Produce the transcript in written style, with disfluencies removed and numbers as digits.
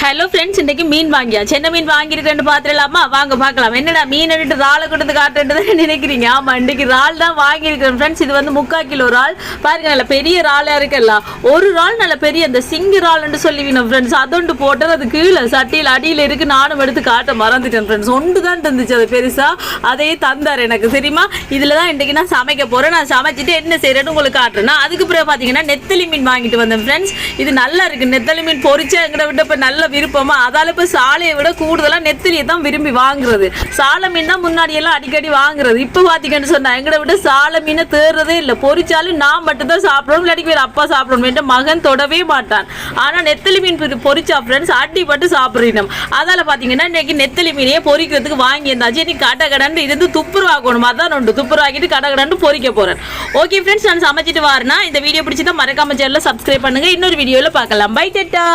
Hello friends, இன்னைக்கு மீன் வாங்கியாச்சு. என்ன மீன் வாங்கியிருக்கேன்னு பார்த்துடலாமா? வாங்க பார்க்கலாம். என்னடா மீன் எடுத்து இறாலை கொடுத்து காட்டுறது நினைக்கிறீங்க? ஆமா, இன்னைக்கு இறால் தான் வாங்கியிருக்கேன் ஃப்ரெண்ட்ஸ். இது வந்து 3/4 கிலோ இறால். பாருங்க, நல்ல பெரிய இறாலா இருக்குல்ல. ஒரு இறால் நல்ல பெரிய அந்த சிங்கி இறால்னு சொல்லிவினோம் ஃப்ரெண்ட்ஸ். அதொண்டு போட்டு அது கீழே சட்டியில் அடியில் இருக்கு. நானும் எடுத்து காட்ட மறந்துட்டேன் ஃப்ரெண்ட்ஸ். ஒன்று தான் இருந்துச்சு அது பெருசா. அதையே தந்தார் எனக்கு, தெரியுமா? இதில் தான் இன்றைக்கு நான் சமைக்க போகிறேன். நான் சமைச்சிட்டு என்ன செய்யறேன்னு உங்களுக்கு காட்டுறேன். அதுக்கு பிறகு பார்த்தீங்கன்னா நெத்தலி மீன் வாங்கிட்டு வந்தேன் ஃப்ரெண்ட்ஸ். இது நல்லா இருக்கு. நெத்தலி மீன் பொரிச்சா எங்களை விட இப்போ நல்ல விருப்பமா, அதால இப்போ சாலையை விட கூடுதலாக நெத்திலியை தான் விரும்பி வாங்குறது. சாலை மீன் தான் முன்னாடி எல்லாம் அடிக்கடி வாங்குறது. இப்போ பார்த்தீங்கன்னு சொன்னா எங்களை விட சாலை மீனை தேடுறதே இல்லை. பொரிச்சாலும் நான் மட்டும் தான் சாப்பிடணும், இல்லாட்டி வேறு அப்பா சாப்பிடணும். என் மகன் தொடவே மாட்டான். ஆனால் நெத்தலி மீன் பொரிச்சா ஃப்ரெண்ட்ஸ் அடிப்பட்டு சாப்பிட்றோம். அதால பார்த்தீங்கன்னா இன்னைக்கு நெத்தலி மீனையே பொரிக்கிறதுக்கு வாங்கி இருந்தாச்சு. நீ கடகடன்னு இருந்து துப்புரவாக்கணும். அதான் உண்டு, துப்புரவாக்கிட்டு கடகடன்னு பொரிக்க போறேன். ஓகே ஃப்ரெண்ட்ஸ், நான் சமைச்சிட்டு வரேன்னா இந்த வீடியோ பிடிச்சதா மறக்காம சேனலை சப்ஸ்கிரைப் பண்ணுங்க. இன்னொரு வீடியோவில் பார்க்கலாம். Bye ta-ta.